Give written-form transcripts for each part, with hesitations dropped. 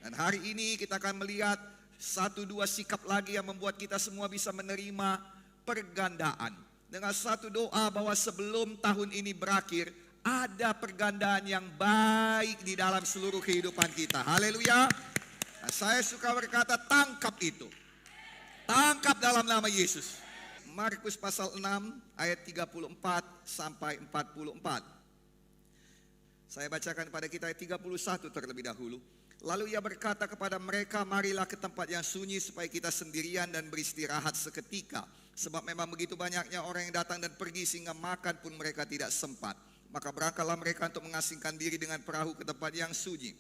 Dan hari ini kita akan melihat satu dua sikap lagi yang membuat kita semua bisa menerima pergandaan. Dengan satu doa bahwa sebelum tahun ini berakhir, ada pergandaan yang baik di dalam seluruh kehidupan kita. Haleluya. Nah, saya suka berkata, tangkap itu. Tangkap dalam nama Yesus. Markus pasal 6 ayat 34 sampai 44. Saya bacakan pada kita ayat 31 terlebih dahulu. Lalu ia berkata kepada mereka, marilah ke tempat yang sunyi supaya kita sendirian dan beristirahat seketika. Sebab memang begitu banyaknya orang yang datang dan pergi sehingga makan pun mereka tidak sempat. Maka berangkatlah mereka untuk mengasingkan diri dengan perahu ke tempat yang sunyi.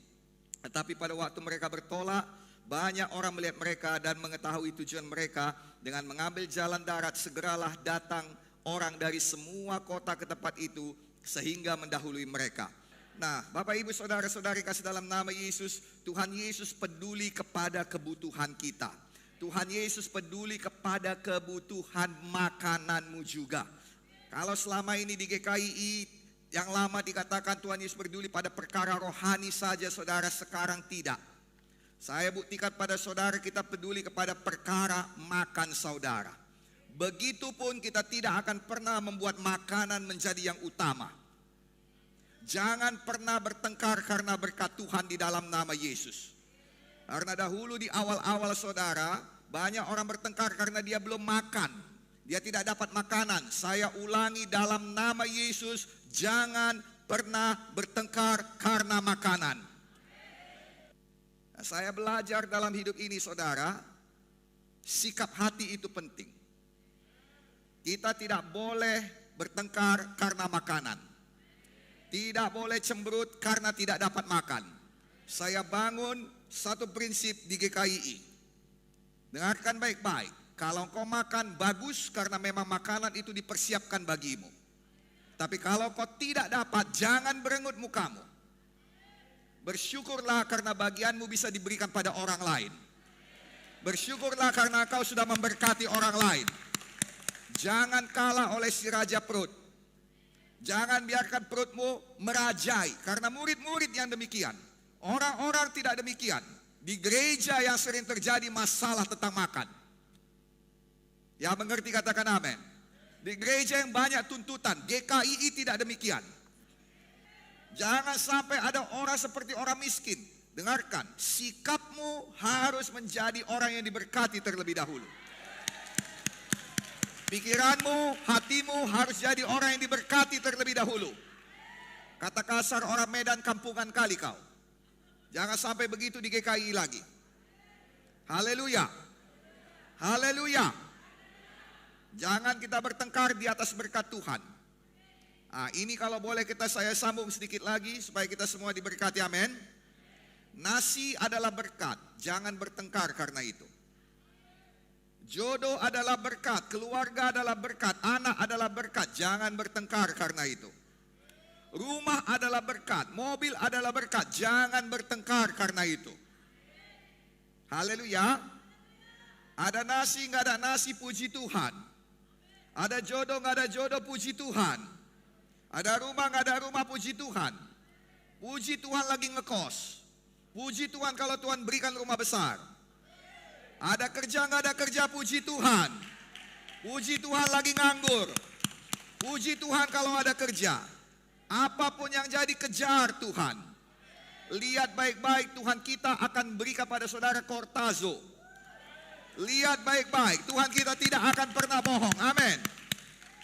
Tetapi pada waktu mereka bertolak, banyak orang melihat mereka dan mengetahui tujuan mereka. Dengan mengambil jalan darat, segeralah datang orang dari semua kota ke tempat itu sehingga mendahului mereka. Nah, Bapak Ibu Saudara-saudari kasih dalam nama Yesus, Tuhan Yesus peduli kepada kebutuhan kita. Tuhan Yesus peduli kepada kebutuhan makananmu juga. Kalau selama ini di GKI yang lama dikatakan Tuhan Yesus peduli pada perkara rohani saja, saudara, sekarang tidak. Saya buktikan pada saudara, kita peduli kepada perkara makan saudara. Begitupun kita tidak akan pernah membuat makanan menjadi yang utama. Jangan pernah bertengkar karena berkat Tuhan di dalam nama Yesus. Karena dahulu di awal-awal saudara, banyak orang bertengkar karena dia belum makan. Dia tidak dapat makanan. Saya ulangi dalam nama Yesus, jangan pernah bertengkar karena makanan. Nah, saya belajar dalam hidup ini saudara, sikap hati itu penting. Kita tidak boleh bertengkar karena makanan. Tidak boleh cemberut karena tidak dapat makan. Saya bangun satu prinsip di GKI. Dengarkan baik-baik. Kalau kau makan bagus karena memang makanan itu dipersiapkan bagimu. Tapi kalau kau tidak dapat, jangan berengut mukamu. Bersyukurlah karena bagianmu bisa diberikan pada orang lain. Bersyukurlah karena kau sudah memberkati orang lain. Jangan kalah oleh si raja perut. Jangan biarkan perutmu merajai. Karena murid-murid yang demikian. Orang-orang tidak demikian. Di gereja yang sering terjadi masalah tentang makan. Ya, mengerti katakan amin. Di gereja yang banyak tuntutan, GKI tidak demikian. Jangan sampai ada orang seperti orang miskin. Dengarkan, sikapmu harus menjadi orang yang diberkati terlebih dahulu. Pikiranmu, hatimu harus jadi orang yang diberkati terlebih dahulu. Kata kasar orang Medan, kampungan kali kau. Jangan sampai begitu di GKI lagi. Haleluya. Haleluya. Jangan kita bertengkar di atas berkat Tuhan. Nah, ini kalau boleh saya sambung sedikit lagi supaya kita semua diberkati, amin. Nasi adalah berkat, jangan bertengkar karena itu. Jodoh adalah berkat, keluarga adalah berkat, anak adalah berkat, jangan bertengkar karena itu. Rumah adalah berkat, mobil adalah berkat, jangan bertengkar karena itu. Haleluya. Ada nasi nggak ada nasi, puji Tuhan. Ada jodoh nggak ada jodoh, puji Tuhan. Ada rumah nggak ada rumah, puji Tuhan. Puji Tuhan lagi ngekos. Puji Tuhan kalau Tuhan berikan rumah besar. Ada kerja nggak ada kerja, puji Tuhan. Puji Tuhan lagi nganggur. Puji Tuhan kalau ada kerja. Apapun yang jadi, kejar Tuhan. Lihat baik-baik, Tuhan kita akan beri kepada saudara kortazo. Lihat baik-baik, Tuhan kita tidak akan pernah bohong, amin.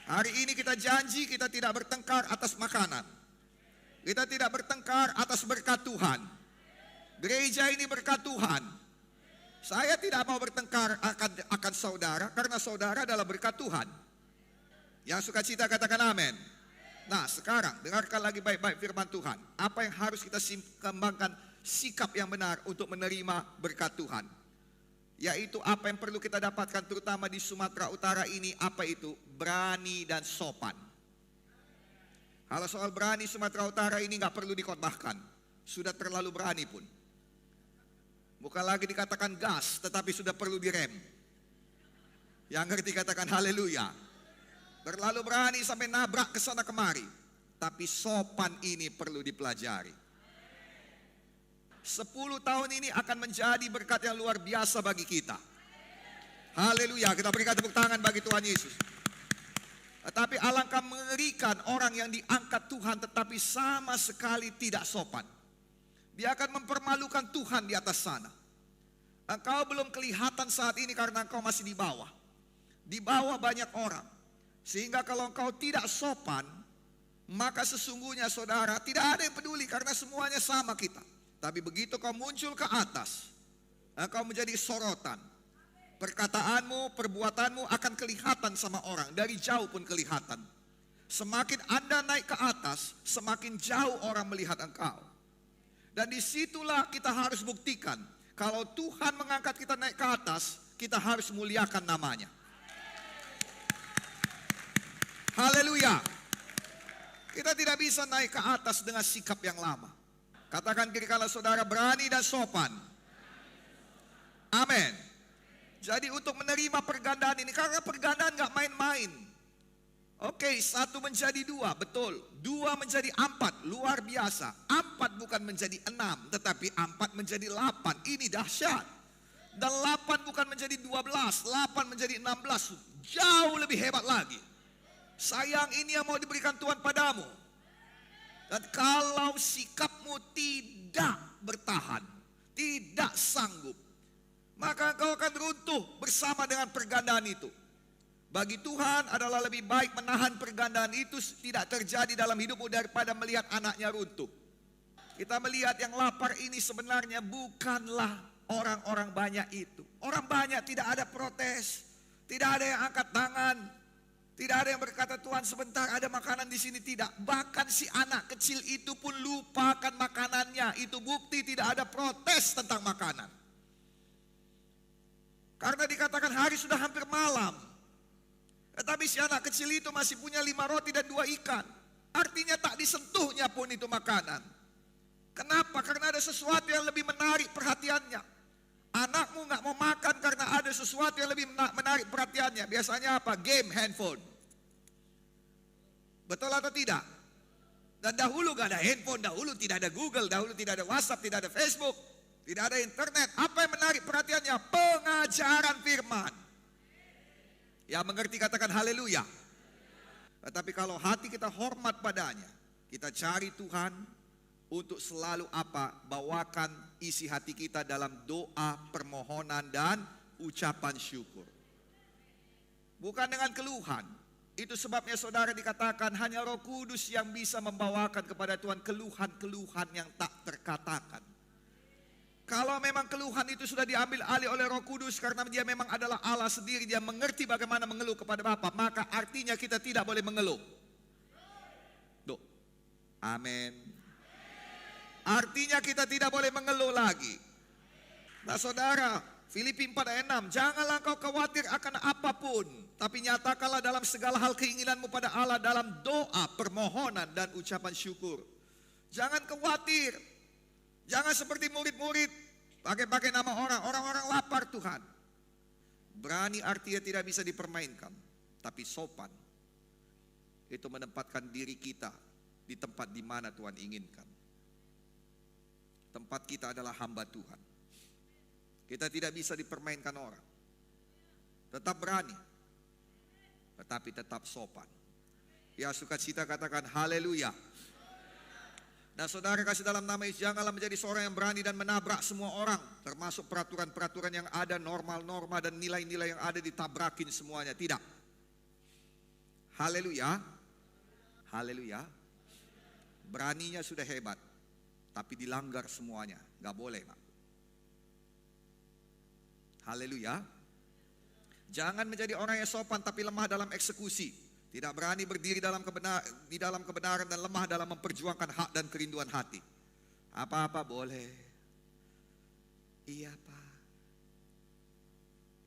Hari ini kita janji kita tidak bertengkar atas makanan. Kita tidak bertengkar atas berkat Tuhan. Gereja ini berkat Tuhan. Saya tidak mau bertengkar akan saudara, karena saudara adalah berkat Tuhan. Yang suka cita katakan amin. Nah, sekarang dengarkan lagi baik-baik firman Tuhan. Apa yang harus kita kembangkan sikap yang benar untuk menerima berkat Tuhan. Yaitu apa yang perlu kita dapatkan terutama di Sumatera Utara ini, apa itu? Berani dan sopan. Kalau soal berani Sumatera Utara ini gak perlu dikotbahkan. Sudah terlalu berani pun. Bukan lagi dikatakan gas, tetapi sudah perlu direm. Yang ngerti katakan haleluya. Terlalu berani sampai nabrak ke sana kemari. Tapi sopan ini perlu dipelajari. 10 tahun ini akan menjadi berkat yang luar biasa bagi kita. Haleluya, kita berikan tepuk tangan bagi Tuhan Yesus. Tetapi alangkah mengerikan orang yang diangkat Tuhan tetapi sama sekali tidak sopan. Dia akan mempermalukan Tuhan di atas sana. Engkau belum kelihatan saat ini karena engkau masih di bawah. Di bawah banyak orang. Sehingga kalau engkau tidak sopan, maka sesungguhnya saudara tidak ada yang peduli karena semuanya sama kita. Tapi begitu kau muncul ke atas, engkau menjadi sorotan. Perkataanmu, perbuatanmu akan kelihatan sama orang. Dari jauh pun kelihatan. Semakin Anda naik ke atas, semakin jauh orang melihat engkau. Dan disitulah kita harus buktikan. Kalau Tuhan mengangkat kita naik ke atas, kita harus muliakan namanya. Haleluya. Kita tidak bisa naik ke atas dengan sikap yang lama. Katakan kiri kanan saudara, berani dan sopan. Amin. Jadi untuk menerima pergandaan ini, karena pergandaan gak main-main. Oke, 1 menjadi 2, betul. 2 menjadi 4, luar biasa. 4 bukan menjadi 6, tetapi 4 menjadi 8. Ini dahsyat. Dan 8 bukan menjadi 12, 8 menjadi 16. Jauh lebih hebat lagi. Sayang, ini yang mau diberikan Tuhan padamu. Dan kalau sikapmu tidak bertahan, tidak sanggup, maka engkau akan runtuh bersama dengan pergandaan itu. Bagi Tuhan adalah lebih baik menahan pergandaan itu tidak terjadi dalam hidupmu daripada melihat anaknya runtuh. Kita melihat yang lapar ini sebenarnya bukanlah orang-orang banyak itu. Orang banyak tidak ada protes, tidak ada yang angkat tangan, tidak ada yang berkata Tuhan sebentar ada makanan di sini, tidak. Bahkan si anak kecil itu pun lupakan makanannya. Itu bukti tidak ada protes tentang makanan. Karena dikatakan hari sudah hampir malam. Tetapi si anak kecil itu masih punya 5 roti dan 2 ikan. Artinya tak disentuhnya pun itu makanan. Kenapa? Karena ada sesuatu yang lebih menarik perhatiannya. Anakmu gak mau makan karena ada sesuatu yang lebih menarik perhatiannya. Biasanya apa? Game handphone. Betul atau tidak? Dan dahulu gak ada handphone, dahulu tidak ada Google, dahulu tidak ada WhatsApp, tidak ada Facebook, tidak ada internet. Apa yang menarik perhatiannya? Pengajaran firman. Ya mengerti katakan haleluya. Tetapi kalau hati kita hormat padanya, kita cari Tuhan untuk selalu apa? Bawakan isi hati kita dalam doa, permohonan dan ucapan syukur. Bukan dengan keluhan. Itu sebabnya saudara dikatakan hanya Roh Kudus yang bisa membawakan kepada Tuhan keluhan-keluhan yang tak terkatakan. Kalau memang keluhan itu sudah diambil alih oleh Roh Kudus karena dia memang adalah Allah sendiri, dia mengerti bagaimana mengeluh kepada Bapa, maka artinya kita tidak boleh mengeluh. Amin. Artinya kita tidak boleh mengeluh lagi. Nah saudara, Filipi 4 ayat 6, janganlah kau khawatir akan apapun, tapi nyatakanlah dalam segala hal keinginanmu pada Allah dalam doa, permohonan dan ucapan syukur. Jangan khawatir. Jangan seperti murid-murid pakai nama orang-orang lapar Tuhan. Berani artinya tidak bisa dipermainkan, tapi sopan. Itu menempatkan diri kita di tempat di mana Tuhan inginkan. Tempat kita adalah hamba Tuhan. Kita tidak bisa dipermainkan orang. Tetap berani, tetapi tetap sopan. Ya sukacita katakan haleluya. Nah saudara kasih dalam nama Yesus, janganlah menjadi seorang yang berani dan menabrak semua orang. Termasuk peraturan-peraturan yang ada, norma-norma dan nilai-nilai yang ada ditabrakin semuanya. Tidak. Haleluya. Haleluya. Beraninya sudah hebat. Tapi dilanggar semuanya. Gak boleh Pak. Haleluya. Jangan menjadi orang yang sopan tapi lemah dalam eksekusi. Tidak berani berdiri di dalam kebenaran dan lemah dalam memperjuangkan hak dan kerinduan hati. Apa-apa boleh. Iya Pak.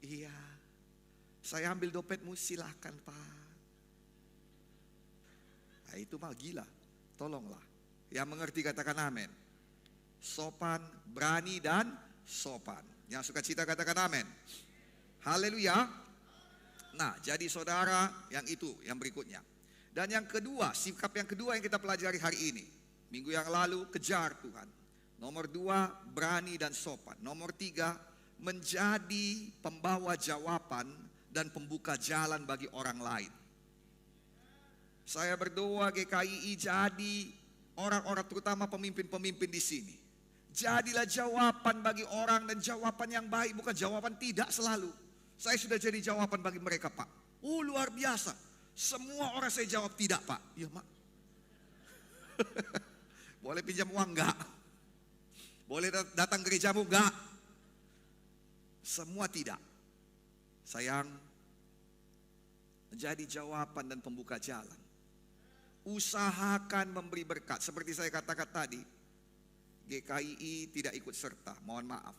Iya. Saya ambil dompetmu silahkan Pak. Nah itu mah gila. Tolonglah. Yang mengerti katakan amin. Sopan, berani dan sopan. Yang suka cita katakan amin. Haleluya. Nah, jadi saudara yang itu, yang berikutnya. Dan yang kedua, sikap yang kedua yang kita pelajari hari ini. Minggu yang lalu, kejar Tuhan. Nomor 2, berani dan sopan. Nomor 3, menjadi pembawa jawaban dan pembuka jalan bagi orang lain. Saya berdoa GKII jadi orang-orang, terutama pemimpin-pemimpin di sini. Jadilah jawaban bagi orang, dan jawaban yang baik, bukan jawaban tidak selalu. Saya sudah jadi jawaban bagi mereka, Pak. Oh, luar biasa. Semua orang saya jawab tidak, Pak. Iya, Mak. Boleh pinjam uang enggak? Boleh datang gerejamu enggak? Semua tidak. Sayang, menjadi jawaban dan pembuka jalan. Usahakan memberi berkat. Seperti saya katakan tadi, GKII tidak ikut serta, mohon maaf.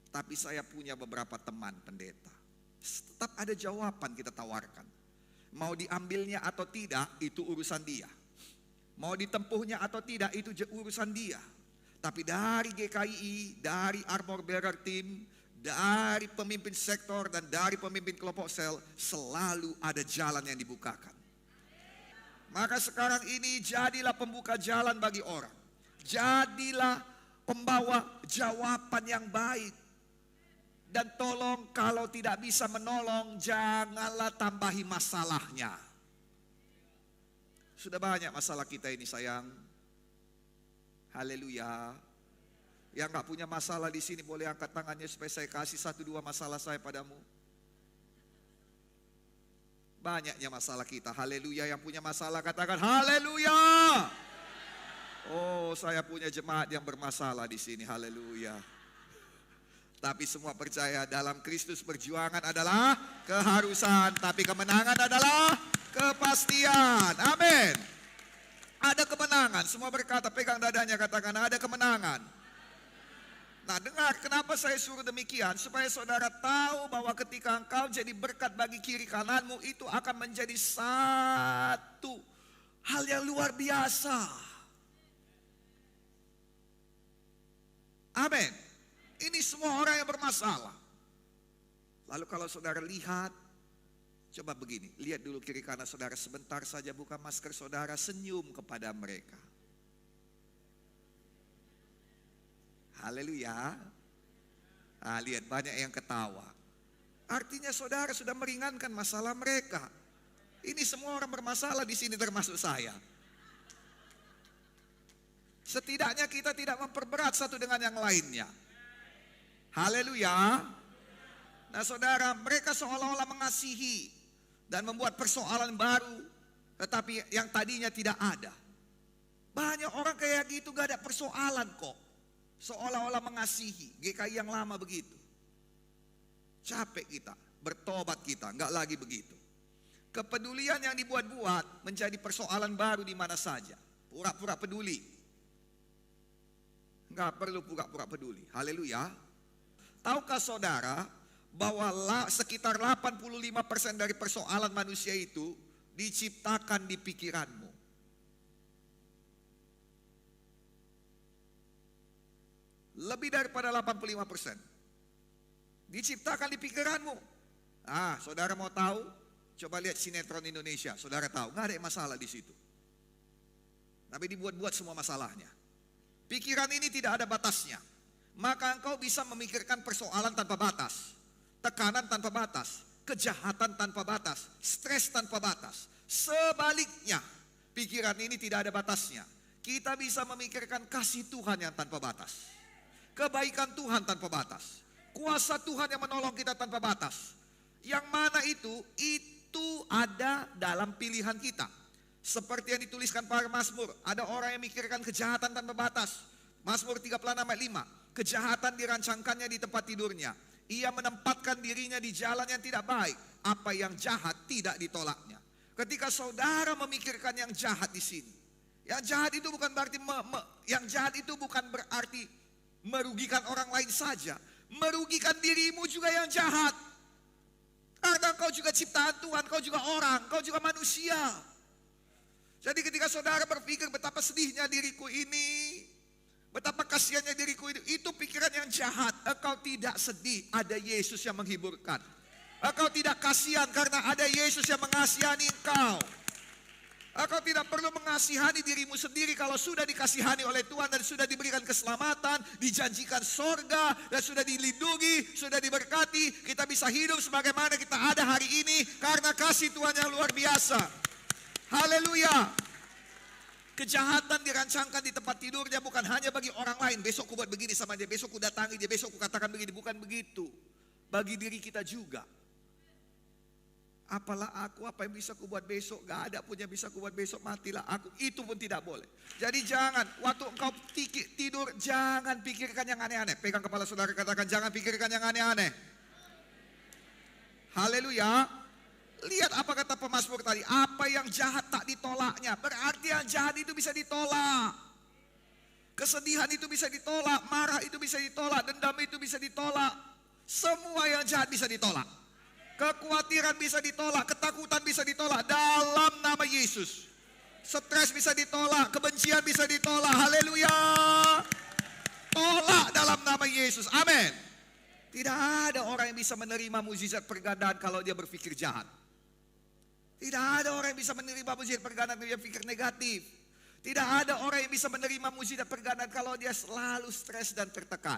Tapi saya punya beberapa teman pendeta. Tetap ada jawaban kita tawarkan. Mau diambilnya atau tidak, itu urusan dia. Mau ditempuhnya atau tidak, itu urusan dia. Tapi dari GKII, dari Armor Bearer Team, dari pemimpin sektor dan dari pemimpin kelompok sel, selalu ada jalan yang dibukakan. Maka sekarang ini jadilah pembuka jalan bagi orang. Jadilah pembawa jawaban yang baik. Dan tolong kalau tidak bisa menolong, janganlah tambahi masalahnya. Sudah banyak masalah kita ini, sayang. Haleluya. Yang gak punya masalah di sini boleh angkat tangannya supaya saya kasih 1-2 masalah saya padamu. Banyaknya masalah kita. Haleluya. Yang punya masalah katakan haleluya. Oh, saya punya jemaat yang bermasalah di sini. Haleluya. Tapi semua percaya dalam Kristus perjuangan adalah keharusan, tapi kemenangan adalah kepastian. Amin. Ada kemenangan. Semua berkata, pegang dadanya, katakan ada kemenangan. Nah, dengar kenapa saya suruh demikian, supaya saudara tahu bahwa ketika engkau jadi berkat bagi kiri kananmu, itu akan menjadi satu hal yang luar biasa. Amin. Ini semua orang yang bermasalah. Lalu kalau saudara lihat, coba begini, lihat dulu kiri kanan saudara, sebentar saja buka masker saudara, senyum kepada mereka. Haleluya. Nah, lihat banyak yang ketawa. Artinya saudara sudah meringankan masalah mereka. Ini semua orang bermasalah di sini termasuk saya. Setidaknya kita tidak memperberat satu dengan yang lainnya. Haleluya. Nah saudara, mereka seolah-olah mengasihi dan membuat persoalan baru, tetapi yang tadinya tidak ada. Banyak orang kayak gitu gak ada persoalan kok. Seolah-olah mengasihi. GKI yang lama begitu. Capek kita, bertobat kita, gak lagi begitu. Kepedulian yang dibuat-buat menjadi persoalan baru di mana saja. Pura-pura peduli. Gak perlu pura-pura peduli. Haleluya. Tahukah saudara bahwa sekitar 85% dari persoalan manusia itu diciptakan di pikiranmu. Lebih daripada 85%. Diciptakan di pikiranmu. Ah, saudara mau tahu? Coba lihat sinetron Indonesia, saudara tahu, nggak ada masalah di situ. Tapi dibuat-buat semua masalahnya. Pikiran ini tidak ada batasnya. Maka engkau bisa memikirkan persoalan tanpa batas, tekanan tanpa batas, kejahatan tanpa batas, stres tanpa batas. Sebaliknya, pikiran ini tidak ada batasnya. Kita bisa memikirkan kasih Tuhan yang tanpa batas, kebaikan Tuhan tanpa batas, kuasa Tuhan yang menolong kita tanpa batas. Yang mana itu ada dalam pilihan kita. Seperti yang dituliskan para Mazmur, ada orang yang memikirkan kejahatan tanpa batas. Mazmur 36 ayat 5. Kejahatan dirancangkannya di tempat tidurnya. Ia menempatkan dirinya di jalan yang tidak baik. Apa yang jahat tidak ditolaknya. Ketika saudara memikirkan yang jahat di sini, yang jahat itu bukan berarti merugikan orang lain saja, merugikan dirimu juga yang jahat. Karena kau juga ciptaan Tuhan, kau juga orang, kau juga manusia. Jadi ketika saudara berpikir betapa sedihnya diriku ini, betapa kasihannya diriku itu pikiran yang jahat. Engkau tidak sedih, ada Yesus yang menghiburkan. Engkau tidak kasihan karena ada Yesus yang mengasihani engkau. Engkau tidak perlu mengasihani dirimu sendiri kalau sudah dikasihani oleh Tuhan dan sudah diberikan keselamatan, dijanjikan sorga, dan sudah dilindungi, sudah diberkati. Kita bisa hidup sebagaimana kita ada hari ini karena kasih Tuhan yang luar biasa. Haleluya. Kejahatan dirancangkan di tempat tidurnya bukan hanya bagi orang lain. Besok ku buat begini sama dia, besok ku datangi dia, besok ku katakan begini. Bukan begitu. Bagi diri kita juga. Apalah aku, apa yang bisa ku buat besok? Gak ada pun yang bisa ku buat besok, matilah aku. Itu pun tidak boleh. Jadi jangan, waktu engkau tidur, jangan pikirkan yang aneh-aneh. Pegang kepala saudara, katakan jangan pikirkan yang aneh-aneh. Haleluya. Lihat apa kata pemazmur tadi. Apa yang jahat tak ditolaknya. Berarti yang jahat itu bisa ditolak. Kesedihan itu bisa ditolak. Marah itu bisa ditolak. Dendam itu bisa ditolak. Semua yang jahat bisa ditolak. Kekhawatiran bisa ditolak, ketakutan bisa ditolak dalam nama Yesus. Stres bisa ditolak, kebencian bisa ditolak. Haleluya. Tolak dalam nama Yesus. Amin. Tidak ada orang yang bisa menerima mukjizat pergandaan kalau dia berpikir jahat. Tidak ada orang yang bisa menerima mukjizat pergandaan kalau dia berpikir negatif. Tidak ada orang yang bisa menerima mukjizat pergandaan kalau dia selalu stres dan tertekan.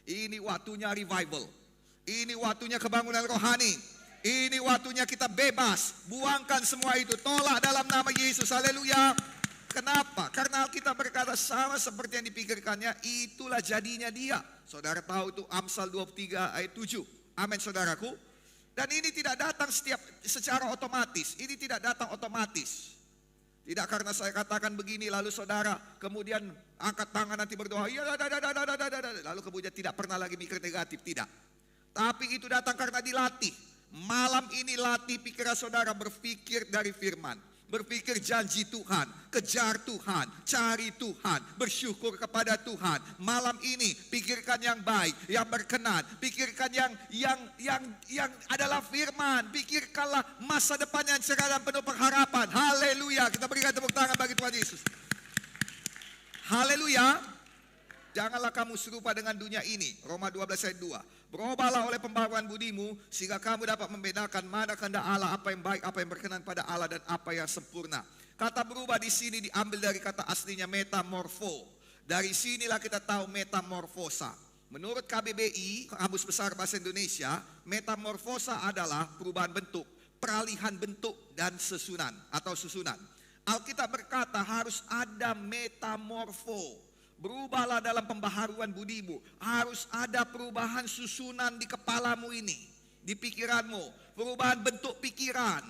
Ini waktunya revival. Ini waktunya kebangunan rohani. Ini waktunya kita bebas. Buangkan semua itu. Tolak dalam nama Yesus. Haleluya. Kenapa? Karena kita berkata sama seperti yang dipikirkannya. Itulah jadinya dia. Saudara tahu itu Amsal 23 ayat 7. Amin saudaraku. Dan ini tidak datang secara otomatis. Ini tidak datang otomatis. Tidak karena saya katakan begini lalu saudara kemudian angkat tangan nanti berdoa. Lalu kemudian tidak pernah lagi mikir negatif. Tidak. Tapi itu datang karena dilatih. Malam ini latih pikiran saudara berpikir dari firman. Berpikir janji Tuhan, kejar Tuhan, cari Tuhan, bersyukur kepada Tuhan. Malam ini pikirkan yang baik, yang berkenan. Pikirkan yang adalah firman. Pikirkanlah masa depan yang cerah dan penuh pengharapan. Haleluya. Kita berikan tepuk tangan bagi Tuhan Yesus. Haleluya. Janganlah kamu serupa dengan dunia ini. Roma 12 ayat 2. Berubahlah oleh pembaharuan budimu sehingga kamu dapat membedakan mana kehendak Allah, apa yang baik, apa yang berkenan pada Allah dan apa yang sempurna. Kata berubah di sini diambil dari kata aslinya metamorfo. Dari sinilah kita tahu metamorfosa. Menurut KBBI, Kamus Besar Bahasa Indonesia, metamorfosa adalah perubahan bentuk, peralihan bentuk dan susunan. Alkitab berkata harus ada metamorfo. Berubahlah dalam pembaharuan budimu. Harus ada perubahan susunan di kepalamu ini. Di pikiranmu. Perubahan bentuk pikiran.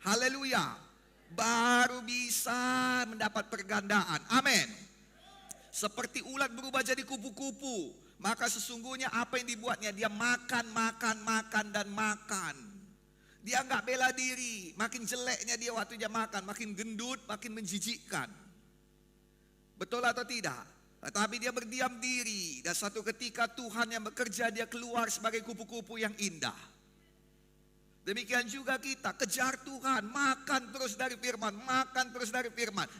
Haleluya. Baru bisa mendapat pergandaan. Amin. Seperti ulat berubah jadi kupu-kupu. Maka sesungguhnya apa yang dibuatnya. Dia makan. Dia enggak bela diri. Makin jeleknya dia waktu dia makan. Makin gendut, makin menjijikkan. Betul atau tidak? Tetapi dia berdiam diri. Dan satu ketika Tuhan yang bekerja, dia keluar sebagai kupu-kupu yang indah. Demikian juga kita, kejar Tuhan, makan terus dari firman,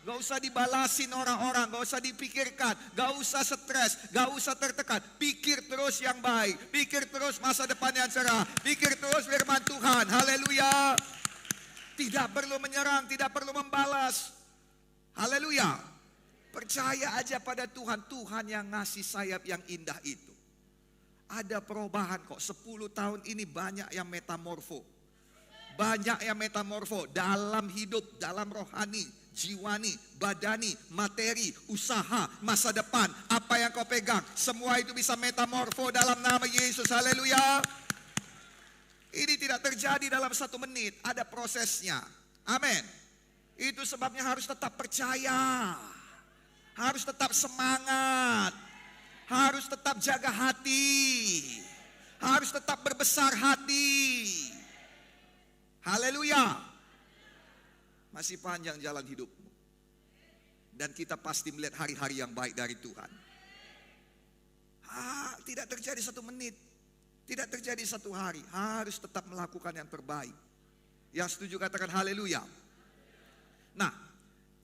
Gak usah dibalasin orang-orang, gak usah dipikirkan, gak usah stres, gak usah tertekan. Pikir terus yang baik, pikir terus masa depan yang cerah, pikir terus firman Tuhan. Haleluya. Tidak perlu menyerang, tidak perlu membalas. Haleluya. Percaya aja pada Tuhan. Tuhan yang ngasih sayap yang indah itu. Ada perubahan kok. 10 tahun ini banyak yang metamorfo. Dalam hidup, dalam rohani, jiwani, badani, materi, usaha, masa depan. Apa yang kau pegang. Semua itu bisa metamorfo dalam nama Yesus. Haleluya. Ini tidak terjadi dalam 1 menit. Ada prosesnya. Amin. Itu sebabnya harus tetap percaya. Harus tetap semangat. Harus tetap jaga hati. Harus tetap berbesar hati. Haleluya. Masih panjang jalan hidupmu. Dan kita pasti melihat hari-hari yang baik dari Tuhan. Tidak terjadi 1 menit. Tidak terjadi 1 hari. Harus tetap melakukan yang terbaik. Yang setuju katakan haleluya. Nah,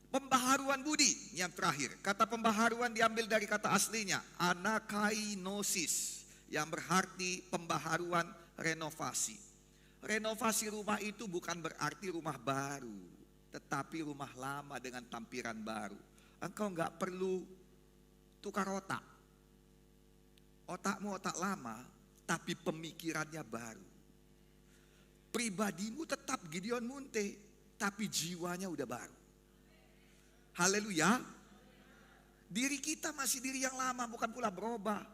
pembaharuan budi yang terakhir. Kata pembaharuan diambil dari kata aslinya anakainosis yang berarti pembaharuan renovasi. Renovasi rumah itu bukan berarti rumah baru. tetapi rumah lama dengan tampilan baru. Engkau nggak perlu tukar otak. Otakmu otak lama, tapi pemikirannya baru. Pribadimu tetap Gideon Munte, tapi jiwanya udah baru. Haleluya. Diri kita masih diri yang lama, bukan pula berubah.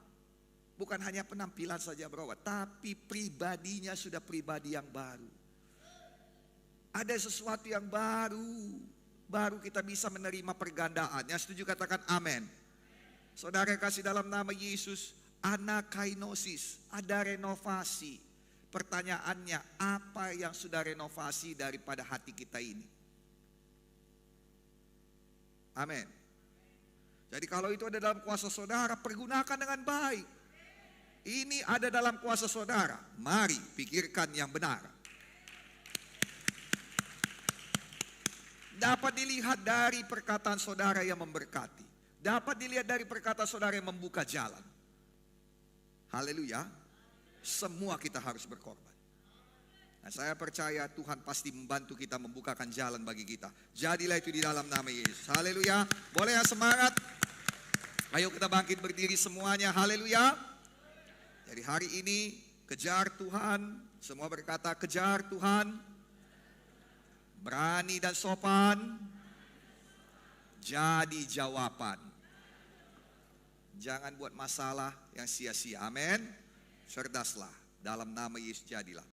Bukan hanya penampilan saja berubah, tapi pribadinya sudah pribadi yang baru. Ada sesuatu yang baru, baru kita bisa menerima pergandaan. Yang setuju katakan amin. Saudara kasih dalam nama Yesus, anakainosis, ada renovasi. Pertanyaannya, apa yang sudah renovasi daripada hati kita ini? Amin. Jadi kalau itu ada dalam kuasa saudara, pergunakan dengan baik. Ini ada dalam kuasa saudara, mari pikirkan yang benar. Dapat dilihat dari perkataan saudara yang memberkati. Dapat dilihat dari perkataan saudara yang membuka jalan. Haleluya. Semua kita harus berkorban. Nah, saya percaya Tuhan pasti membantu kita membukakan jalan bagi kita. Jadilah itu di dalam nama Yesus. Haleluya. Boleh ya semangat? Ayo kita bangkit berdiri semuanya. Haleluya. Jadi hari ini kejar Tuhan. Semua berkata kejar Tuhan. Berani dan sopan. Jadi jawaban. Jangan buat masalah yang sia-sia. Amin. Cerdaslah. Dalam nama Yesus jadilah.